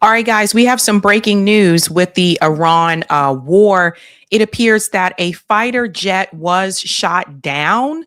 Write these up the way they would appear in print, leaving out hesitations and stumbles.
All right, guys, we have some breaking news with the Iran war. It appears that a fighter jet was shot down.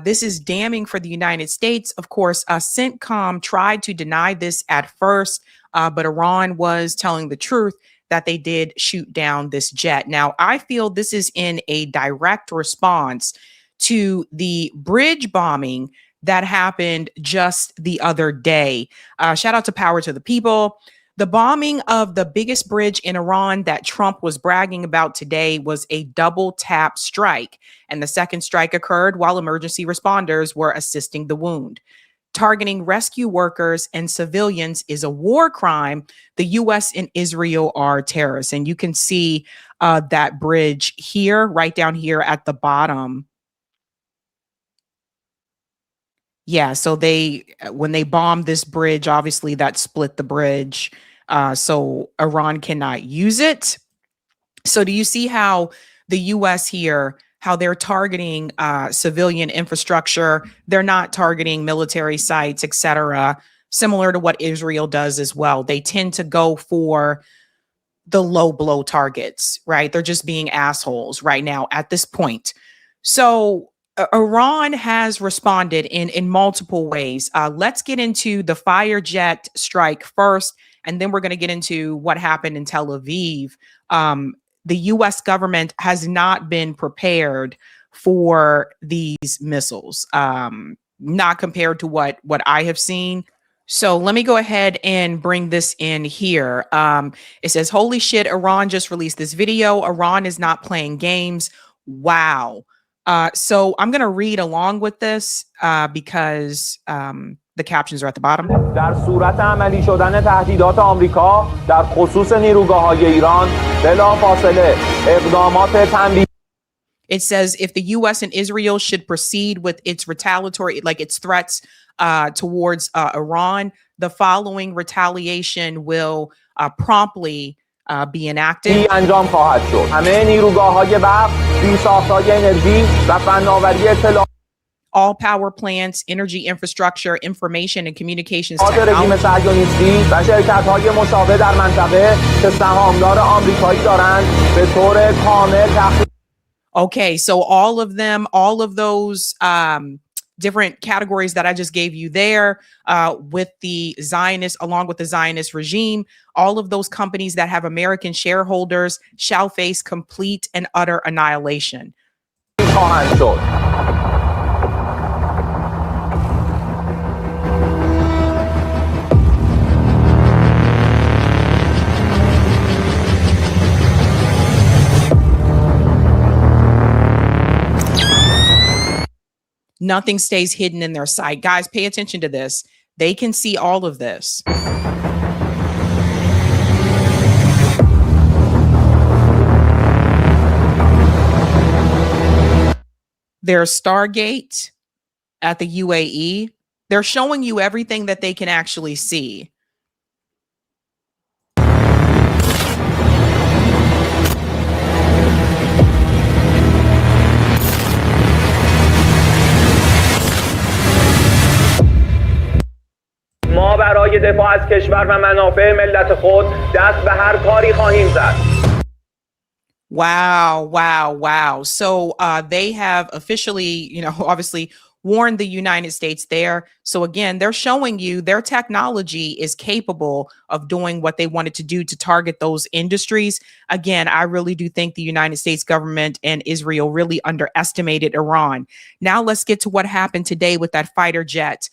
This is damning for the United States. Of course, CENTCOM tried to deny this at first, but Iran was telling the truth that they did shoot down this jet. Now, I feel this is in a direct response to the bridge bombing that happened just the other day. Shout out to Power to the People. The bombing of the biggest bridge in Iran that Trump was bragging about today was a double tap strike. And the second strike occurred while emergency responders were assisting the wound. Targeting rescue workers and civilians is a war crime. The U.S. and Israel are terrorists. And you can see that bridge here, right down here at the bottom. Yeah, so when they bombed this bridge, obviously that split the bridge. So Iran cannot use it. So do you see how the U.S. here, how they're targeting civilian infrastructure? They're not targeting military sites, etc., similar to what Israel does as well. They tend to go for the low blow targets, right? They're just being assholes right now at this point. So Iran has responded in multiple ways. Let's get into the fighter jet strike first, and then we're going to get into what happened in Tel Aviv. The U.S. government has not been prepared for these missiles, not compared to what I have seen. So let me go ahead and bring this in here. It says, holy shit, Iran just released this video. Iran is not playing games. Wow. So I'm going to read along with this because the captions are at the bottom. در صورت عملی شدن تهدیدات آمریکا در خصوص نیروگاه‌های ایران بلافاصله اقدامات تنبیه. It says if the U.S. and Israel should proceed with its retaliatory, like its threats towards Iran, the following retaliation will promptly be enacted. انجام خواهد شد. همه نیروگاه‌های برق، زیرساخت‌های انرژی و فناوری اطلاعات. All power plants, energy infrastructure, information and communications رژیم صهیونیستی و شرکت‌های مشابه در منطقه که سهامدار آمریکایی دارند به طور کامل تخریب. Okay, so all of them, all of those different categories that I just gave you there with the Zionist, along with the Zionist regime, all of those companies that have American shareholders shall face complete and utter annihilation. Nothing stays hidden in their sight. Guys, pay attention to this. They can see all of this. There's Stargate at the UAE. They're showing you everything that they can actually see. ما برای دفاع از کشور و منافع ملت خود دست به هر کاری خواهیم زد. Wow. So they have officially, obviously warned the United States there. So again, they're showing you their technology is capable of doing what they wanted to do to target those industries. Again, I really do think the United States government and Israel really underestimated Iran. Now let's get to what happened today with that fighter jet.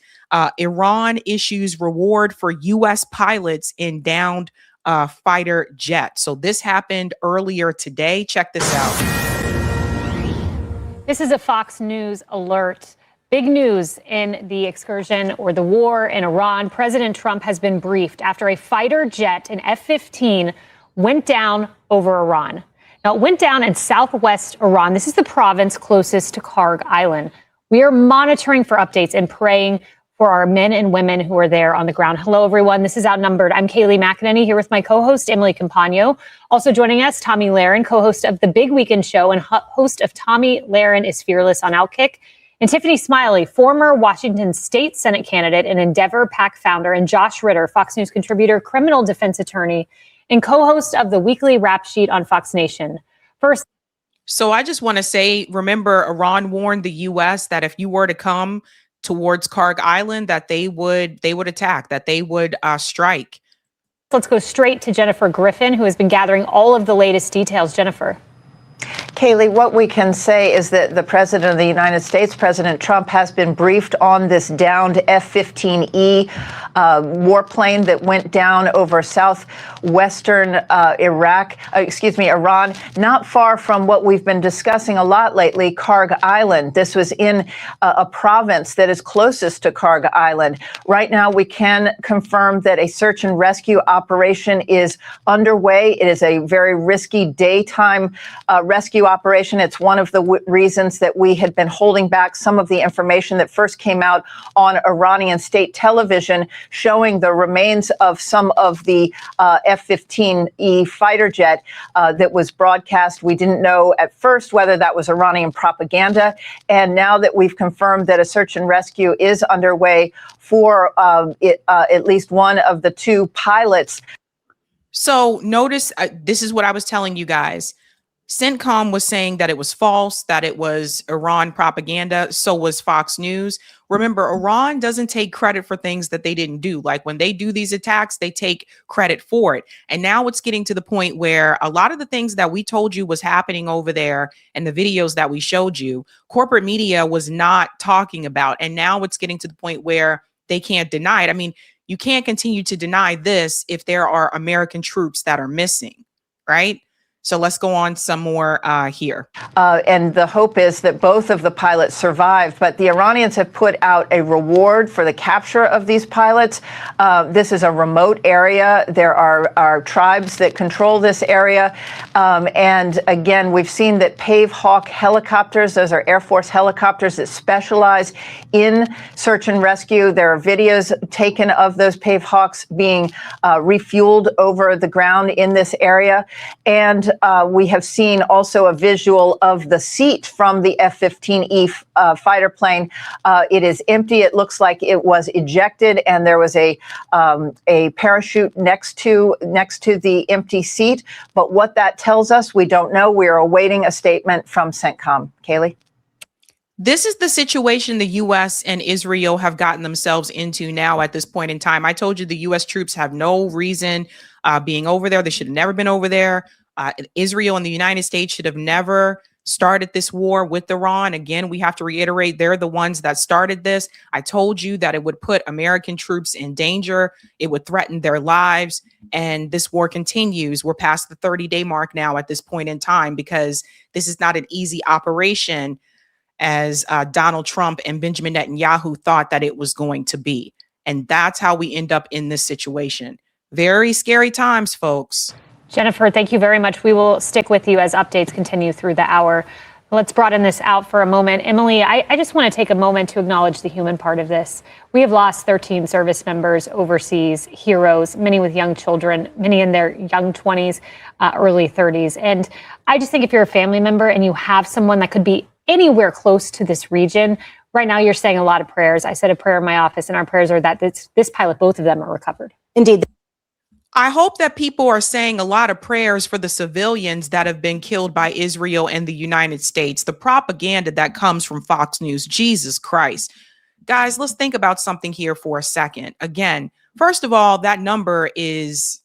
Iran issues reward for U.S. pilots in downed fighter jet. So this happened earlier today. Check this out. This is a Fox News alert. Big news in the excursion or the war in Iran. President Trump has been briefed after a fighter jet, an F-15, went down over Iran. Now, it went down in southwest Iran. This is the province closest to Karg Island. We are monitoring for updates and praying for our men and women who are there on the ground. Hello, everyone. This is Outnumbered. I'm Kayleigh McEnany here with my co-host, Emily Compagno. Also joining us, Tomi Lahren, co-host of The Big Weekend Show and host of Tomi Lahren is Fearless on Outkick. And Tiffany Smiley, former Washington State Senate candidate and Endeavor PAC founder, and Josh Ritter, Fox News contributor, criminal defense attorney, and co-host of the weekly Rap Sheet on Fox Nation. First, so I just want to say, remember, Iran warned the U.S. that if you were to come towards Karg Island, that they would attack, that they would strike. Let's go straight to Jennifer Griffin, who has been gathering all of the latest details. Jennifer. Kaylee, what we can say is that the president of the United States, President Trump, has been briefed on this downed F-15E warplane that went down over southwestern Iran, not far from what we've been discussing a lot lately, Karg Island. This was in a province that is closest to Karg Island. Right now, we can confirm that a search and rescue operation is underway. It is a very risky daytime rescue operation. It's one of the reasons that we had been holding back some of the information that first came out on Iranian state television, showing the remains of some of the F-15E fighter jet that was broadcast. We didn't know at first whether that was Iranian propaganda. And now that we've confirmed that a search and rescue is underway for at least one of the two pilots. So notice, this is what I was telling you guys. CENTCOM was saying that it was false, that it was Iran propaganda. So was Fox News. Remember, Iran doesn't take credit for things that they didn't do. Like when they do these attacks, they take credit for it. And now it's getting to the point where a lot of the things that we told you was happening over there and the videos that we showed you, corporate media was not talking about. And now it's getting to the point where they can't deny it. I mean, you can't continue to deny this if there are American troops that are missing, right? So let's go on some more here. And the hope is that both of the pilots survived, but the Iranians have put out a reward for the capture of these pilots. This is a remote area. There are tribes that control this area. And again, we've seen that Pave Hawk helicopters, those are Air Force helicopters that specialize in search and rescue. There are videos taken of those Pave Hawks being refueled over the ground in this area. And we have seen also a visual of the seat from the F-15E fighter plane. It is empty. It looks like it was ejected, and there was a parachute next to the empty seat. But what that tells us, we don't know. We are awaiting a statement from CENTCOM. Kaylee? This is the situation the U.S. and Israel have gotten themselves into now at this point in time. I told you the U.S. troops have no reason being over there. They should have never been over there. Israel and the United States should have never started this war with Iran. Again, we have to reiterate, they're the ones that started this. I told you that it would put American troops in danger. It would threaten their lives. And this war continues. We're past the 30-day mark now at this point in time, because this is not an easy operation as Donald Trump and Benjamin Netanyahu thought that it was going to be. And that's how we end up in this situation. Very scary times, folks. Jennifer, thank you very much. We will stick with you as updates continue through the hour. Let's broaden this out for a moment. Emily, I just want to take a moment to acknowledge the human part of this. We have lost 13 service members overseas, heroes, many with young children, many in their young 20s, early 30s. And I just think if you're a family member and you have someone that could be anywhere close to this region, right now you're saying a lot of prayers. I said a prayer in my office, and our prayers are that this pilot, both of them, are recovered. Indeed. I hope that people are saying a lot of prayers for the civilians that have been killed by Israel and the United States. The propaganda that comes from Fox News, Jesus Christ. Guys, let's think about something here for a second. Again, first of all, that number is,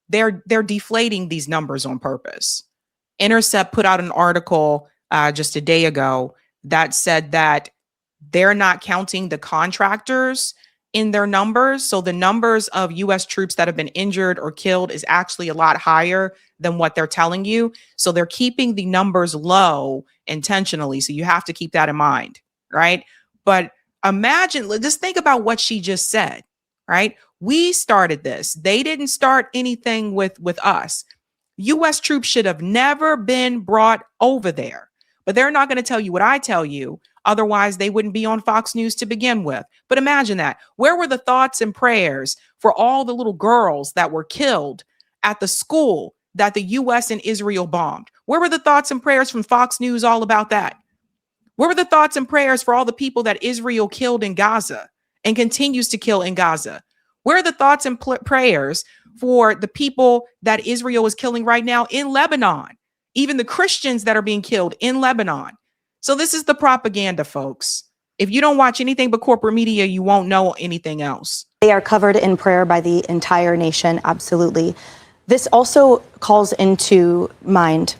they're deflating these numbers on purpose. Intercept put out an article just a day ago that said that they're not counting the contractors in their numbers. So the numbers of U.S. troops that have been injured or killed is actually a lot higher than what they're telling you. So they're keeping the numbers low intentionally. So you have to keep that in mind, right? But imagine, just think about what she just said, right? We started this. They didn't start anything with us. U.S. troops should have never been brought over there. But they're not going to tell you what I tell you. Otherwise, they wouldn't be on Fox News to begin with. But imagine that. Where were the thoughts and prayers for all the little girls that were killed at the school that the U.S. and Israel bombed? Where were the thoughts and prayers from Fox News all about that? Where were the thoughts and prayers for all the people that Israel killed in Gaza and continues to kill in Gaza? Where are the thoughts and prayers for the people that Israel is killing right now in Lebanon? Even the Christians that are being killed in Lebanon. So this is the propaganda, folks. If you don't watch anything but corporate media, you won't know anything else. They are covered in prayer by the entire nation, absolutely. This also calls into mind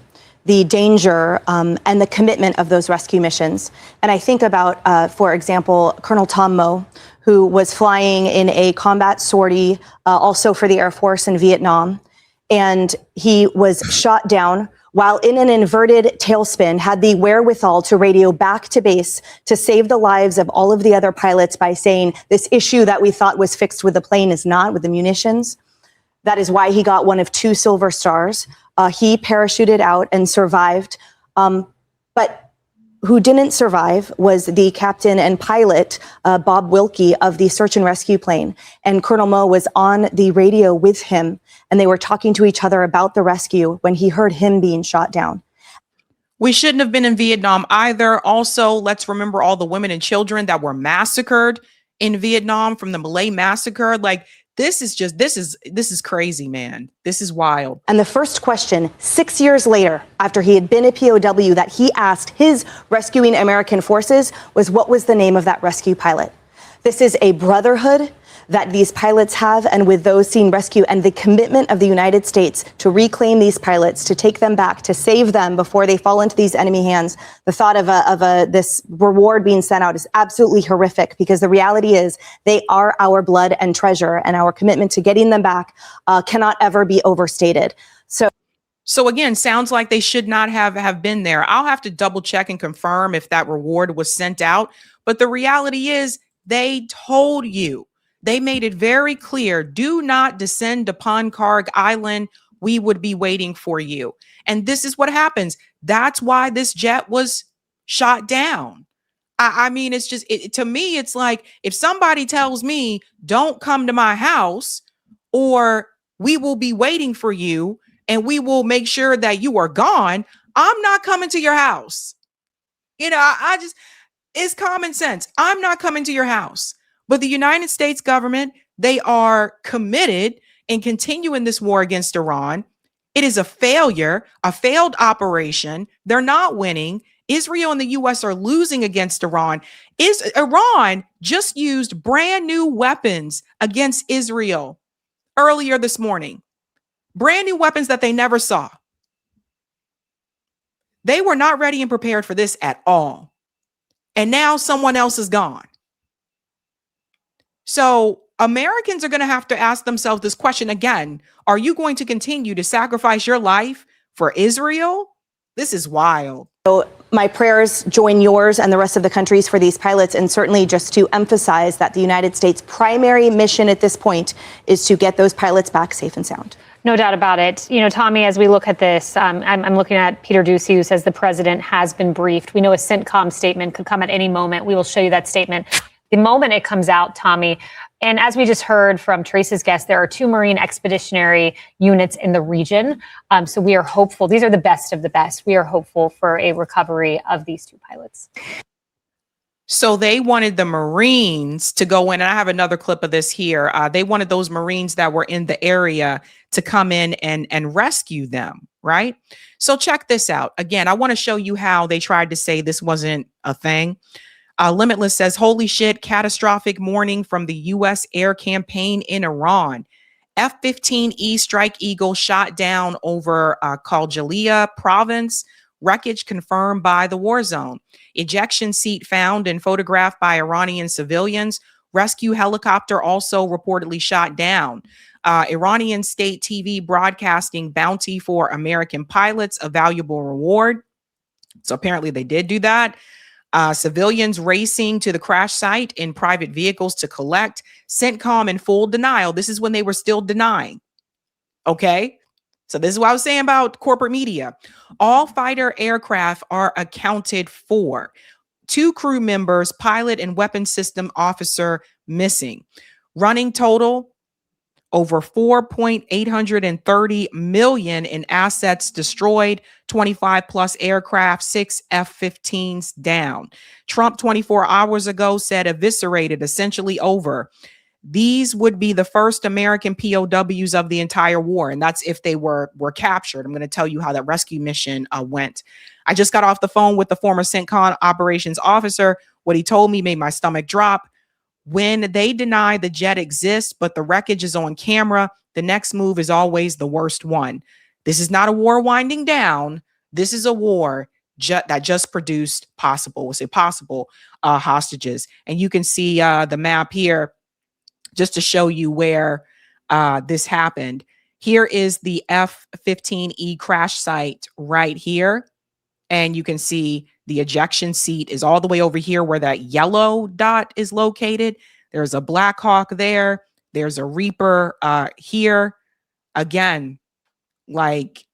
the danger and the commitment of those rescue missions. And I think about, for example, Colonel Tom Moe, who was flying in a combat sortie, also for the Air Force in Vietnam. And he was shot down while in an inverted tailspin, had the wherewithal to radio back to base to save the lives of all of the other pilots by saying, this issue that we thought was fixed with the plane is not, with the munitions. That is why he got one of 2 Silver Stars. He parachuted out and survived. But who didn't survive was the captain and pilot, Bob Wilkie, of the search and rescue plane. And Colonel Moe was on the radio with him, and they were talking to each other about the rescue when he heard him being shot down. We shouldn't have been in Vietnam either. Also, let's remember all the women and children that were massacred in Vietnam from the Malay massacre. Like, this is crazy, man. This is wild. And the first question 6 years later, after he had been a POW, that he asked his rescuing American forces was, what was the name of that rescue pilot? This is a brotherhood that these pilots have, and with those seeing rescue, and the commitment of the United States to reclaim these pilots, to take them back, to save them before they fall into these enemy hands. The thought of this reward being sent out is absolutely horrific, because the reality is they are our blood and treasure, and our commitment to getting them back cannot ever be overstated. So again, sounds like they should not have been there. I'll have to double check and confirm if that reward was sent out. But the reality is they told you. They made it very clear, do not descend upon Karg Island. We would be waiting for you. And this is what happens. That's why this jet was shot down. I mean, it's just, to me, it's like, if somebody tells me, don't come to my house, or we will be waiting for you and we will make sure that you are gone, I'm not coming to your house. You know, it's common sense. I'm not coming to your house. But the United States government, they are committed in continuing this war against Iran. It is a failure, a failed operation. They're not winning. Israel and the U.S. are losing against Iran. Iran just used brand new weapons against Israel earlier this morning. Brand new weapons that they never saw. They were not ready and prepared for this at all. And now someone else is gone. So Americans are going to have to ask themselves this question again. Are you going to continue to sacrifice your life for Israel? This is wild. So my prayers join yours and the rest of the countries for these pilots. And certainly just to emphasize that the United States' primary mission at this point is to get those pilots back safe and sound. No doubt about it. You know, Tommy, as we look at this, I'm looking at Peter Doocy, who says the president has been briefed. We know a CENTCOM statement could come at any moment. We will show you that statement the moment it comes out, Tommy. And as we just heard from Teresa's guest, there are 2 Marine expeditionary units in the region. So we are hopeful. These are the best of the best. We are hopeful for a recovery of these 2 pilots. So they wanted the Marines to go in, and I have another clip of this here. They wanted those Marines that were in the area to come in and rescue them, right? So check this out. Again, I want to show you how they tried to say this wasn't a thing. Limitless says, holy shit, catastrophic morning from the U.S. air campaign in Iran. F-15E Strike Eagle shot down over Kaljalia province. Wreckage confirmed by the war zone. Ejection seat found and photographed by Iranian civilians. Rescue helicopter also reportedly shot down. Iranian state TV broadcasting bounty for American pilots, a valuable reward. So apparently they did do that. Civilians racing to the crash site in private vehicles to collect. CENTCOM in full denial. This is when they were still denying. Okay. So this is what I was saying about corporate media. All fighter aircraft are accounted for. 2 crew members, pilot and weapons system officer missing. Running total over 4.830 million in assets destroyed, 25 plus aircraft, 6 F-15s down. Trump 24 hours ago said eviscerated, essentially over. These would be the first American POWs of the entire war, and that's if they were captured. I'm going to tell you how that rescue mission went. I just got off the phone with the former CENTCOM operations officer. What he told me made my stomach drop. When they deny the jet exists, but the wreckage is on camera, the next move is always the worst one. This is not a war winding down. This is a war that just produced possible hostages. And you can see the map here just to show you where this happened. Here is the F-15E crash site right here. And you can see the ejection seat is all the way over here where that yellow dot is located. There's a Black Hawk there. There's a Reaper here. Again, like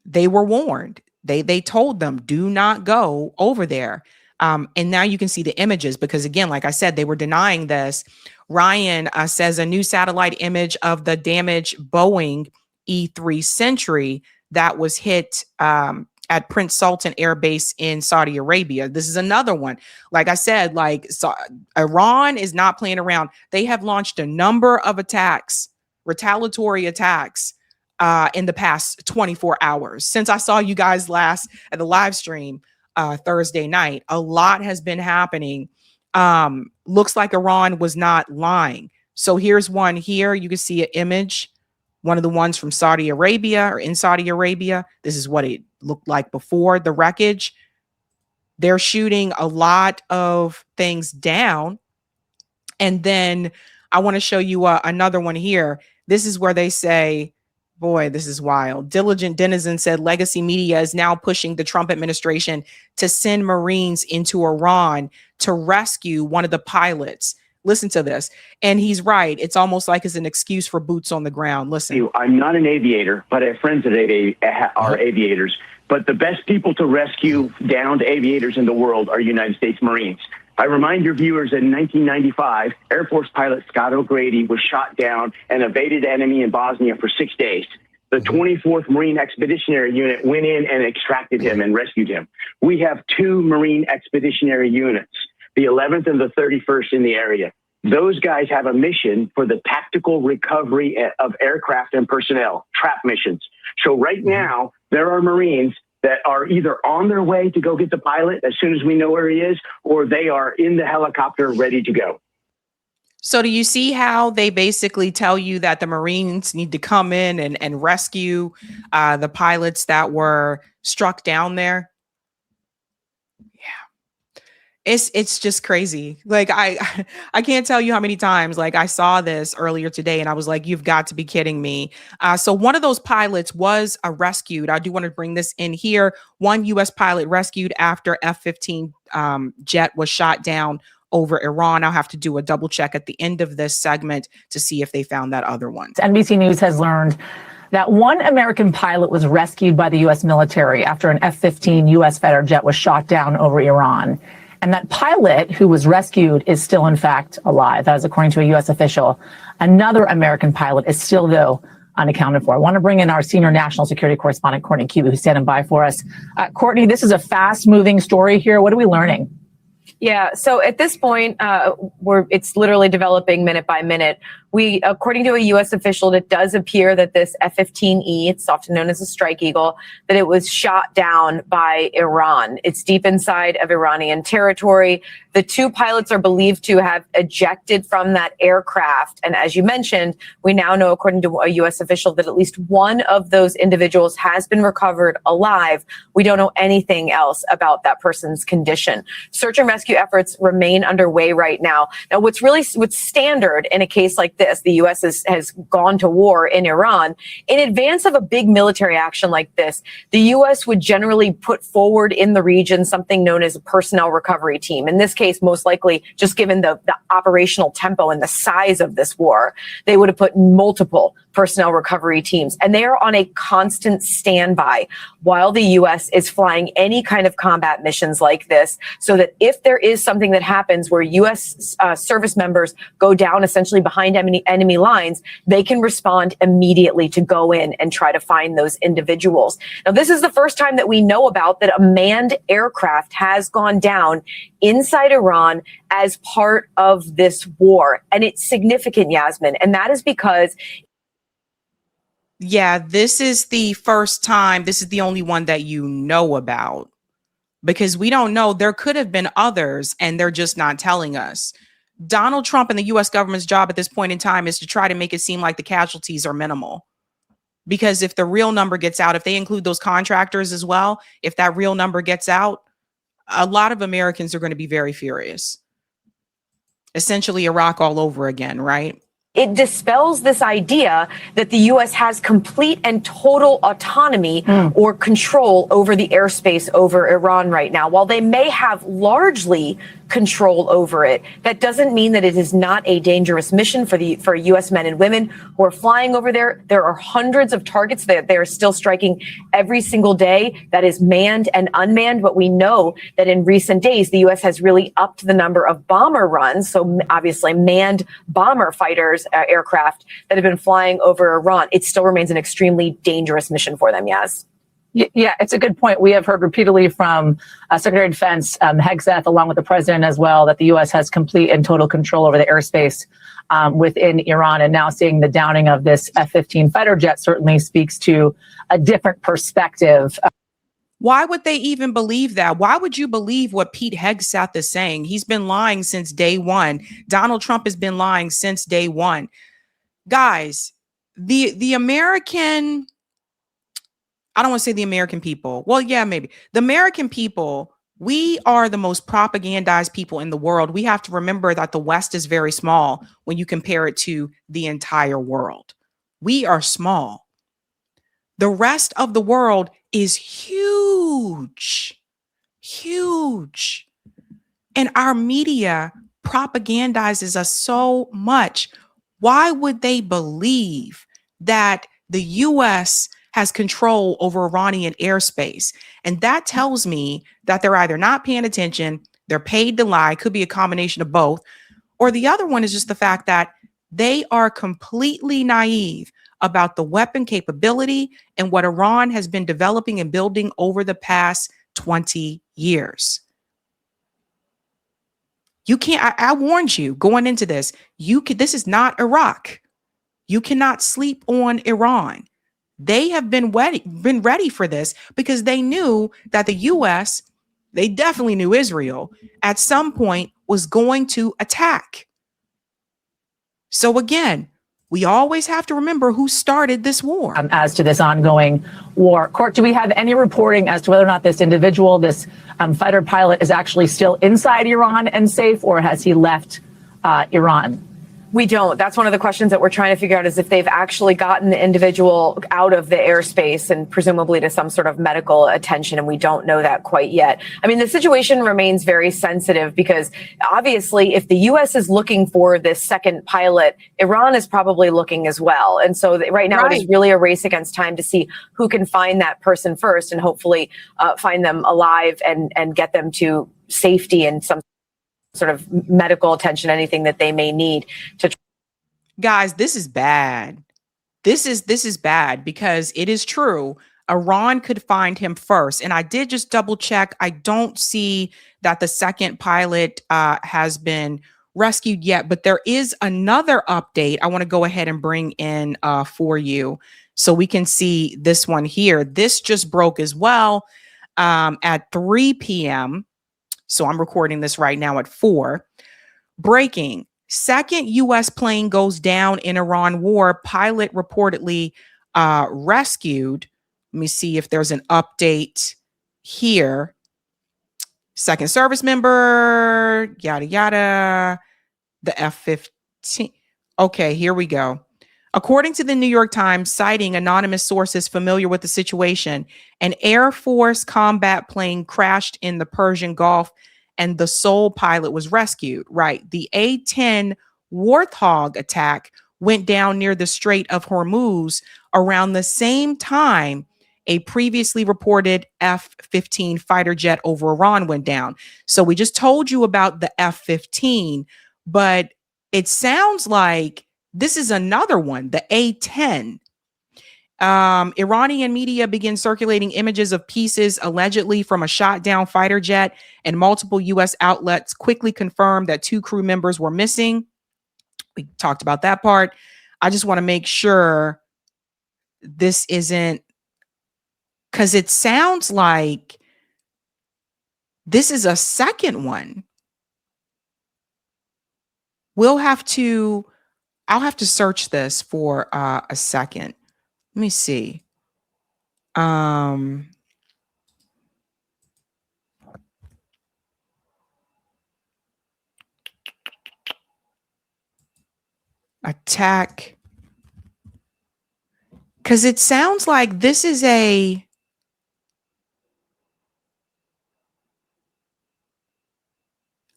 they were warned. They told them, do not go over there. And now you can see the images because, again, like I said, they were denying this. Ryan says a new satellite image of the damaged Boeing E-3 Sentry that was hit at Prince Sultan Air Base in Saudi Arabia. This is another one. Like I said, Iran is not playing around. They have launched a number of attacks, retaliatory attacks, in the past 24 hours. Since I saw you guys last at the live stream Thursday night, a lot has been happening. Looks like Iran was not lying. So here's one here. You can see an image, one of the ones from Saudi Arabia or in Saudi Arabia. This is what it looked like before the wreckage. They're shooting a lot of things down. And then I want to show you another one here. This is where they say, boy, this is wild. Diligent Denizen said legacy media is now pushing the Trump administration to send Marines into Iran to rescue one of the pilots. Listen to this. And he's right. It's almost like it's an excuse for boots on the ground. Listen. I'm not an aviator, but I have friends that are aviators. But the best people to rescue downed aviators in the world are United States Marines. I remind your viewers that in 1995, Air Force pilot Scott O'Grady was shot down and evaded enemy in Bosnia for 6 days. The 24th Marine Expeditionary Unit went in and extracted him and rescued him. We have 2 Marine Expeditionary Units, the 11th and the 31st in the area. Those guys have a mission for the tactical recovery of aircraft and personnel, trap missions. So right now, there are Marines that are either on their way to go get the pilot as soon as we know where he is, or they are in the helicopter ready to go. So do you see how they basically tell you that the Marines need to come in and rescue the pilots that were struck down there? It's just crazy. Like I can't tell you how many times like I saw this earlier today and I was like, you've got to be kidding me. So one of those pilots was rescued. I do want to bring this in here. One U.S. pilot rescued after F-15 jet was shot down over Iran. I'll have to do a double check at the end of this segment to see if they found that other one. NBC News has learned that one American pilot was rescued by the U.S. military after an F-15 U.S. fighter jet was shot down over Iran. And that pilot who was rescued is still, in fact, alive. That is according to a U.S. official. Another American pilot is still, though, unaccounted for. I want to bring in our senior national security correspondent, Courtney Cuba, who's standing by for us. Courtney, this is a fast-moving story here. What are we learning? Yeah, so at this point, it's literally developing minute by minute. According to a U.S. official, it does appear that this F-15E, it's often known as a Strike Eagle, that it was shot down by Iran. It's deep inside of Iranian territory. The 2 pilots are believed to have ejected from that aircraft. And as you mentioned, we now know, according to a U.S. official, that at least one of those individuals has been recovered alive. We don't know anything else about that person's condition. Search and rescue efforts remain underway right now. Now, what's standard in a case like this, the U.S. has gone to war in Iran. In advance of a big military action like this, the U.S. would generally put forward in the region something known as a personnel recovery team. In this case, most likely, just given the operational tempo and the size of this war, they would have put multiple personnel recovery teams. And they are on a constant standby while the U.S. is flying any kind of combat missions like this, so that if there is something that happens where U.S. Service members go down essentially behind enemy lines, they can respond immediately to go in and try to find those individuals. Now, this is the first time that we know about that a manned aircraft has gone down inside Iran as part of this war. And it's significant, Yasmin. And that is because Yeah, this is the first time. This is the only one that you know about, because we don't know. There could have been others and they're just not telling us. Donald Trump and the US government's job at this point in time is to try to make it seem like the casualties are minimal. Because if the real number gets out, if they include those contractors as well, if that real number gets out, a lot of Americans are going to be very furious. Essentially Iraq all over again, right? it dispels this idea that the U.S. has complete and total autonomy or control over the airspace over Iran right now. While they may have largely control over it, that doesn't mean that it is not a dangerous mission for U.S. men and women who are flying over there. There are hundreds of targets that they are still striking every single day, that is manned and unmanned. But we know that in recent days, the U.S. has really upped the number of bomber runs. So obviously manned bomber fighters, aircraft that have been flying over Iran. It still remains an extremely dangerous mission for them, Yaz. Yeah, it's a good point. We have heard repeatedly from Secretary of Defense Hegseth, along with the president as well, that the U.S. has complete and total control over the airspace within Iran. And now seeing the downing of this F-15 fighter jet certainly speaks to a different perspective. Why would they even believe that? Why would you believe what Pete Hegseth is saying? He's been lying since day one. Donald Trump has been lying since day one. Guys, the American... I don't want to say the American people. Well, yeah, maybe. The American people, we are the most propagandized people in the world. We have to remember that the West is very small when you compare it to the entire world. We are small. The rest of the world is huge, huge. And our media propagandizes us so much. Why would they believe that the U.S. has control over Iranian airspace? And that tells me that they're either not paying attention, they're paid to lie, could be a combination of both, or the other one is just the fact that they are completely naive about the weapon capability and what Iran has been developing and building over the past 20 years. You can't, I warned you going into this, this is not Iraq. You cannot sleep on Iran. They have been ready for this because they knew that the U.S., they definitely knew Israel at some point was going to attack. So again, we always have to remember who started this war. As to this ongoing war, Court, do we have any reporting as to whether or not this individual, this fighter pilot, is actually still inside Iran and safe, or has he left Iran? We don't. That's one of the questions that we're trying to figure out, is if they've actually gotten the individual out of the airspace and presumably to some sort of medical attention. And we don't know that quite yet. I mean, the situation remains very sensitive because obviously if the U.S. is looking for this second pilot, Iran is probably looking as well. And so right now it is really a race against time to see who can find that person first and hopefully find them alive and get them to safety and some sort of medical attention, anything that they may need to. Guys, this is bad. This is bad because it is true. Iran could find him first. And I did just double check. I don't see that the second pilot has been rescued yet, but there is another update I want to go ahead and bring in for you so we can see this one here. This just broke as well at 3 p.m. So I'm recording this right now at 4. Breaking. Second U.S. plane goes down in Iran war. Pilot reportedly rescued. Let me see if there's an update here. Second service member, yada, yada. The F-15. Okay, here we go. According to the New York Times, citing anonymous sources familiar with the situation, an Air Force combat plane crashed in the Persian Gulf and the sole pilot was rescued. Right. The A-10 Warthog attack went down near the Strait of Hormuz around the same time a previously reported F-15 fighter jet over Iran went down. So we just told you about the F-15, but it sounds like this is another one, the A-10. Iranian media began circulating images of pieces allegedly from a shot down fighter jet, and multiple U.S. outlets quickly confirmed that 2 crew members were missing. We talked about that part. I just want to make sure this isn't, because it sounds like this is a second one. I'll have to search this for a second. Let me see. Attack. Because it sounds like this is a,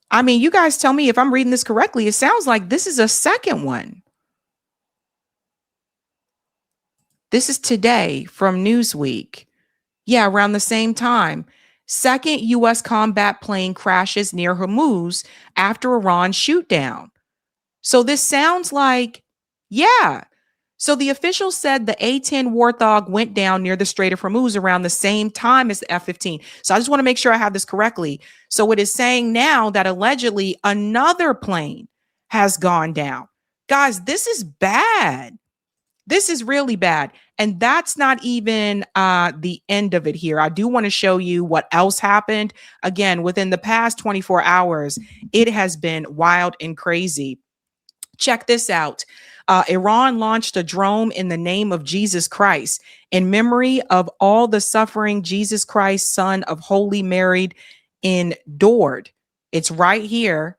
I mean, you guys tell me if I'm reading this correctly. It sounds like this is a second one. This is today from Newsweek. Yeah, around the same time. Second U.S. combat plane crashes near Hormuz after Iran shoot down. So this sounds like, yeah. So the officials said the A-10 Warthog went down near the Strait of Hormuz around the same time as the F-15. So I just want to make sure I have this correctly. So it is saying now that allegedly another plane has gone down. Guys, this is bad. This is really bad. And that's not even the end of it here. I do want to show you what else happened. Again, within the past 24 hours, it has been wild and crazy. Check this out. Iran launched a drone in the name of Jesus Christ in memory of all the suffering Jesus Christ, son of Holy Mary, endured. It's right here.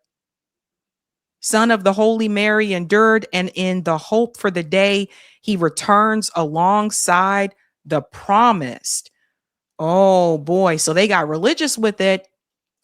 Son of the Holy Mary endured, and in the hope for the day he returns alongside the promised. Oh boy. So they got religious with it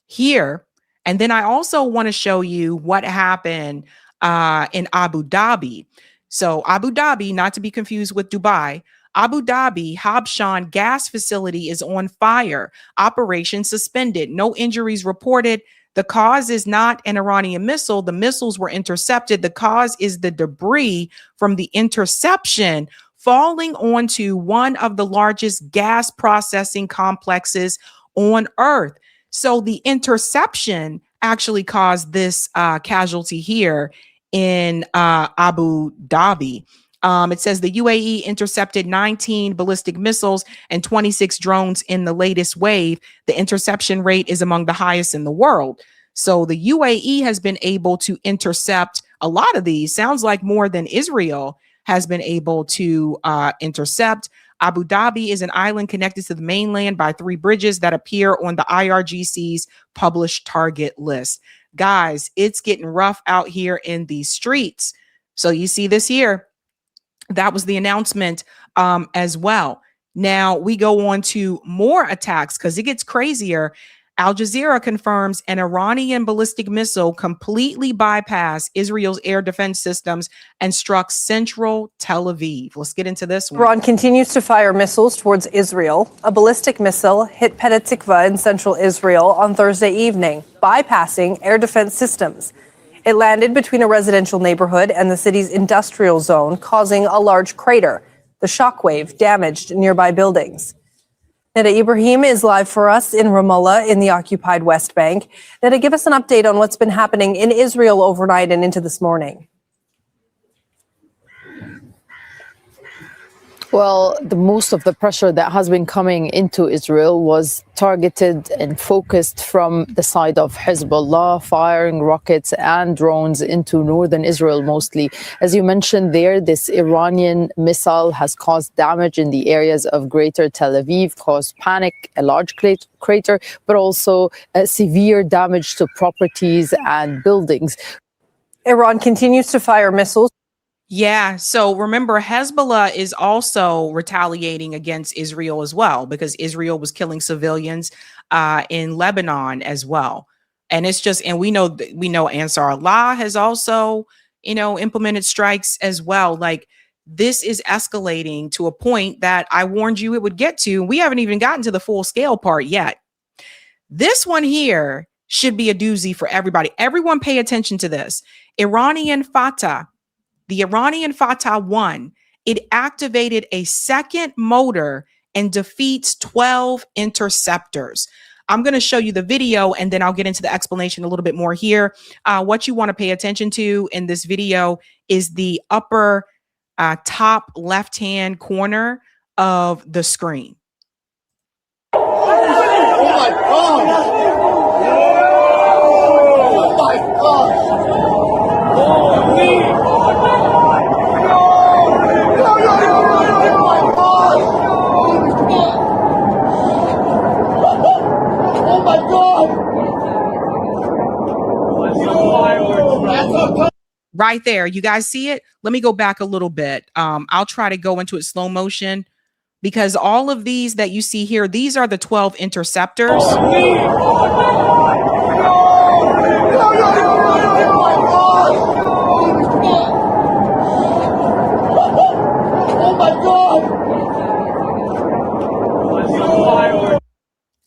here. And then I also want to show you what happened in Abu Dhabi. So Abu Dhabi, not to be confused with Dubai, Abu Dhabi Habshan gas facility is on fire. Operation suspended. No injuries reported. The cause is not an Iranian missile. The missiles were intercepted. The cause is the debris from the interception falling onto one of the largest gas processing complexes on Earth. So the interception actually caused this casualty here in Abu Dhabi. It says the UAE intercepted 19 ballistic missiles and 26 drones in the latest wave. The interception rate is among the highest in the world. So the UAE has been able to intercept a lot of these. Sounds like more than Israel has been able to intercept. Abu Dhabi is an island connected to the mainland by 3 bridges that appear on the IRGC's published target list. Guys, it's getting rough out here in these streets. So you see this here. That was the announcement as well. Now we go on to more attacks because it gets crazier. Al Jazeera confirms an Iranian ballistic missile completely bypassed Israel's air defense systems and struck central Tel Aviv. Let's get into this one. Iran continues to fire missiles towards Israel. A ballistic missile hit Petah Tikva in central Israel on Thursday evening, bypassing air defense systems. It landed between a residential neighborhood and the city's industrial zone, causing a large crater. The shockwave damaged nearby buildings. Neda Ibrahim is live for us in Ramallah in the occupied West Bank. Neda, give us an update on what's been happening in Israel overnight and into this morning. Well, the most of the pressure that has been coming into Israel was targeted and focused from the side of Hezbollah, firing rockets and drones into northern Israel mostly. As you mentioned there, this Iranian missile has caused damage in the areas of greater Tel Aviv, caused panic, a large crater, but also severe damage to properties and buildings. Iran continues to fire missiles. Yeah. So remember, Hezbollah is also retaliating against Israel as well, because Israel was killing civilians in Lebanon as well. And it's just, and we know Ansar Allah has also, implemented strikes as well. Like, this is escalating to a point that I warned you it would get to. We haven't even gotten to the full scale part yet. This one here should be a doozy for everybody. Everyone pay attention to this. The Iranian Fatah 1, it activated a second motor and defeats 12 interceptors. I'm going to show you the video and then I'll get into the explanation a little bit more here. What you want to pay attention to in this video is the upper top left-hand corner of the screen. Oh my God! Oh my God! Right there. You guys see it? Let me go back a little bit. I'll try to go into it slow motion because all of these that you see here, these are the 12 interceptors.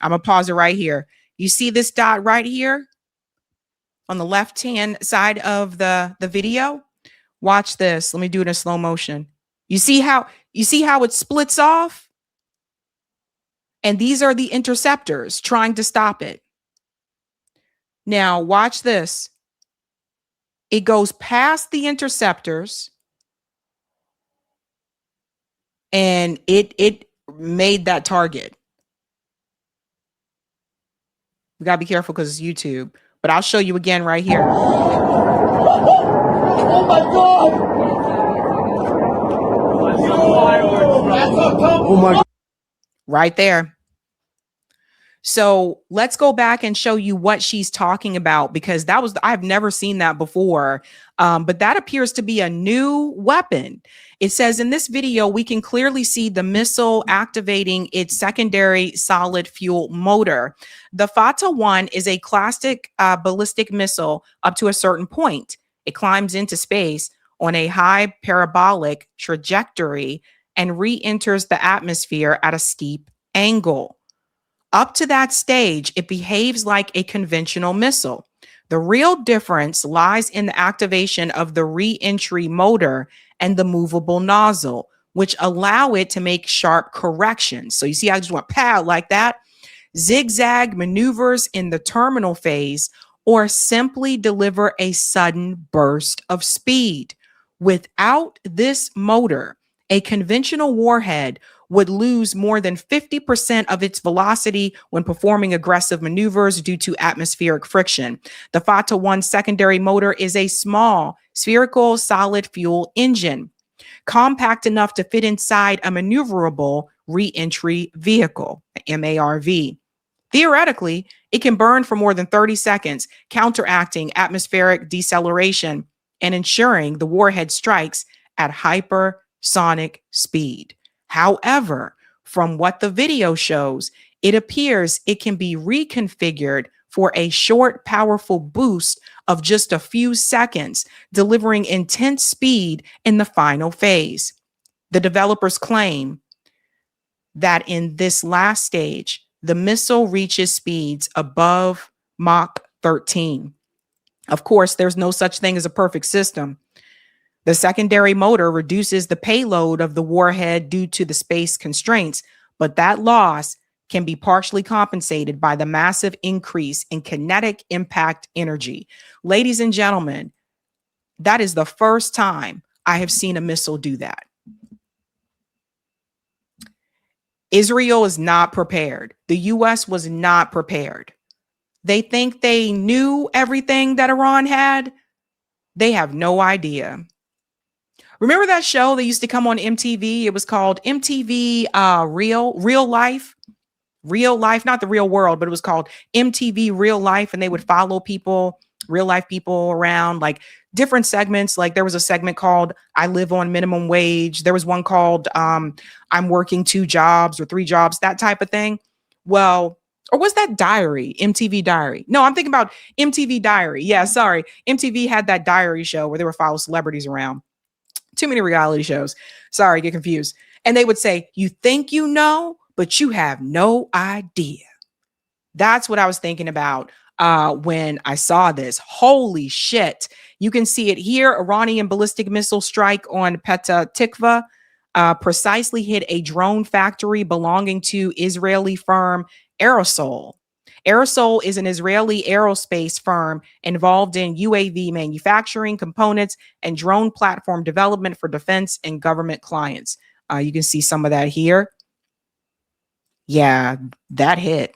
I'm going to pause it right here. You see this dot right here on the left-hand side of the video? Watch this. Let me do it in slow motion. You see how it splits off? And these are the interceptors trying to stop it. Now, watch this. It goes past the interceptors and it made that target. We got to be careful because it's YouTube, but I'll show you again right here. Oh my God! Oh my God! Right there. So let's go back and show you what she's talking about, because I've never seen that before. But that appears to be a new weapon. It says in this video, we can clearly see the missile activating its secondary solid fuel motor. The Fatah 1 is a classic ballistic missile up to a certain point. It climbs into space on a high parabolic trajectory and re-enters the atmosphere at a steep angle. Up to that stage, it behaves like a conventional missile. The real difference lies in the activation of the re-entry motor and the movable nozzle, which allow it to make sharp corrections. So you see, I just went pow like that. Zigzag maneuvers in the terminal phase, or simply deliver a sudden burst of speed. Without this motor, a conventional warhead would lose more than 50% of its velocity when performing aggressive maneuvers due to atmospheric friction. The Fatah 1 secondary motor is a small, spherical solid fuel engine, compact enough to fit inside a maneuverable re-entry vehicle, MARV. Theoretically, it can burn for more than 30 seconds, counteracting atmospheric deceleration and ensuring the warhead strikes at hypersonic speed. However, from what the video shows, it appears it can be reconfigured for a short, powerful boost of just a few seconds, delivering intense speed in the final phase. The developers claim that in this last stage, the missile reaches speeds above Mach 13. Of course, there's no such thing as a perfect system. The secondary motor reduces the payload of the warhead due to the space constraints, but that loss can be partially compensated by the massive increase in kinetic impact energy. Ladies and gentlemen, that is the first time I have seen a missile do that. Israel is not prepared. The U.S. was not prepared. They think they knew everything that Iran had. They have no idea. Remember that show that used to come on MTV? It was called MTV Real Life, not the real world, but it was called MTV Real Life. And they would follow people, real life people around, like different segments. Like there was a segment called I Live on Minimum Wage. There was one called I'm working 2 jobs or 3 jobs, that type of thing. Well, Or was that Diary? MTV Diary? No, I'm thinking about MTV Diary. Yeah, sorry. MTV had that diary show where they would follow celebrities around. Too many reality shows. Sorry, get confused. And they would say, you think you know, but you have no idea. That's what I was thinking about when I saw this. Holy shit. You can see it here. Iranian ballistic missile strike on Petah Tikva precisely hit a drone factory belonging to Israeli firm Aerosol. Aerosol is an Israeli aerospace firm involved in UAV manufacturing, components, and drone platform development for defense and government clients. You can see some of that here. Yeah, that hit.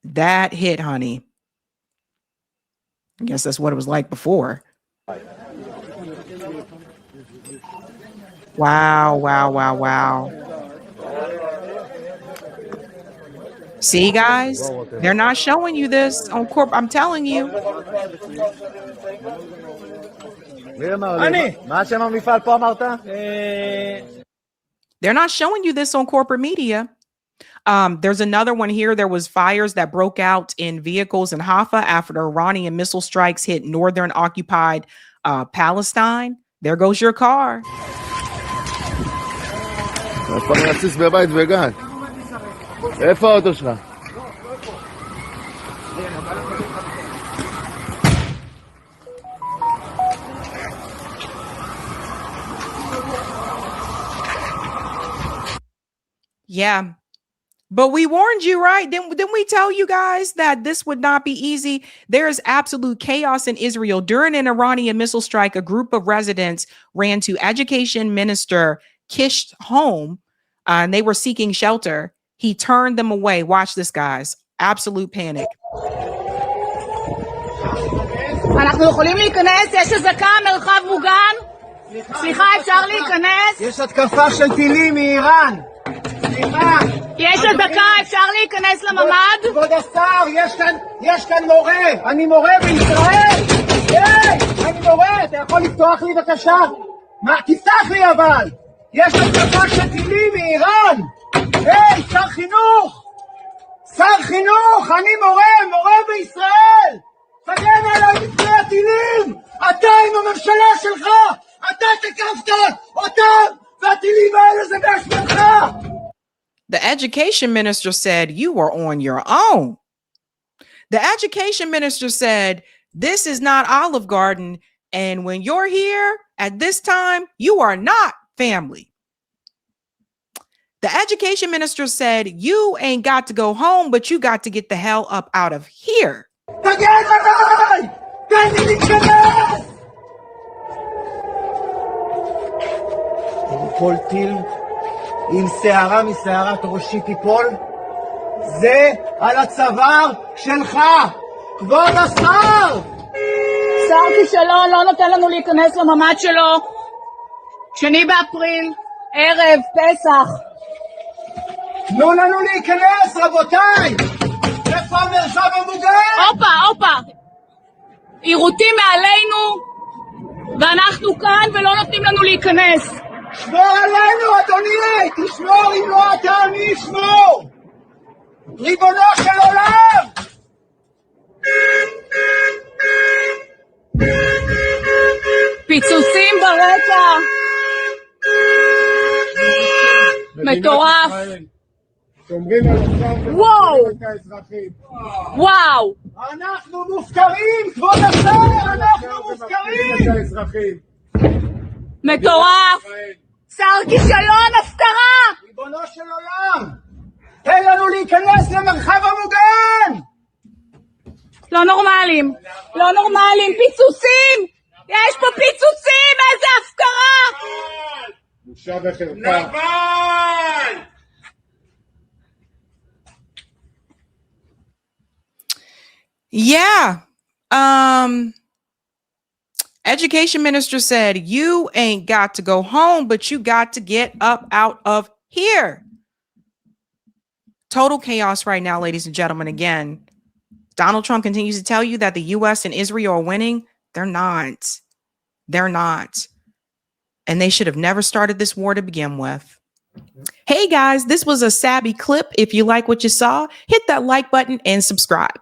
That hit, honey. I guess that's what it was like before. Wow, wow, wow, wow. See, guys, they're not showing you this on corp. I'm telling you. They're not showing you this on corporate media. There's another one here. There was fires that broke out in vehicles in Haifa after the Iranian missile strikes hit northern occupied Palestine. There goes your car. Yeah. But we warned you, right? Didn't we tell you guys that this would not be easy? There is absolute chaos in Israel. During an Iranian missile strike, a group of residents ran to Education Minister Kish's home, and they were seeking shelter. He turned them away. Watch this, guys. Absolute panic. אנחנו יכולים להיכנס? יש אזעקה, מרחב מוגן? סליחה, אפשר להיכנס? יש התקפה של טילים מאיראן. סליחה. יש אזעקה, אפשר להיכנס לממ"ד? כבוד השר, יש כאן מורה. אני מורה בישראל. אני מורה, אתה יכול לפתוח לי בבקשה? מה? תפתח לי אבל. יש התקפה של טילים מאיראן. שר חינוך. שר חינוך, אני מורה בישראל. תגן עליי מפני הטילים! אתה עם הממשלה שלך! אתה תקפת אותם! והטילים האלה זה באשמתך! The education minister said, you are on your own. The education minister said, this is not Olive Garden, and when you're here at this time, you are not family. The education minister said, you ain't got to go home, but you got to get the hell up out of here. תגן עליי! תן לי להיכנס! כל טיל עם שערה משערת ראשי תיפול, זה על הצוואר שלך, כבוד השר! שר כישלון לא נותן לנו להיכנס לממ"ד שלו. 2 באפריל, ערב, פסח. תנו לנו להיכנס, רבותיי! איפה המרחב המוגן? הופה! עירותים מעלינו, ואנחנו כאן ולא נותנים לנו להיכנס. שמור עלינו, אדוני! תשמור, אם לא אתה, אני אשמור! ריבונו של עולם! פיצוצים ברקע! מטורף! וואו! אנחנו מופקרים, כבוד השר, אנחנו מופקרים! מטורף! שר כישלון, הפקרה! ריבונו של עולם! תן לנו להיכנס למרחב המוגן! לא נורמלים, פיצוצים! יש פה פיצוצים, איזה הפקרה! בושה וחרפה! נבל! Yeah. Education minister said, you ain't got to go home, but you got to get up out of here. Total chaos right now, ladies and gentlemen. Again, Donald Trump continues to tell you that the U.S. and Israel are winning. They're not. And they should have never started this war to begin with. Hey guys, this was a Sabby clip. If you like what you saw, hit that like button and subscribe.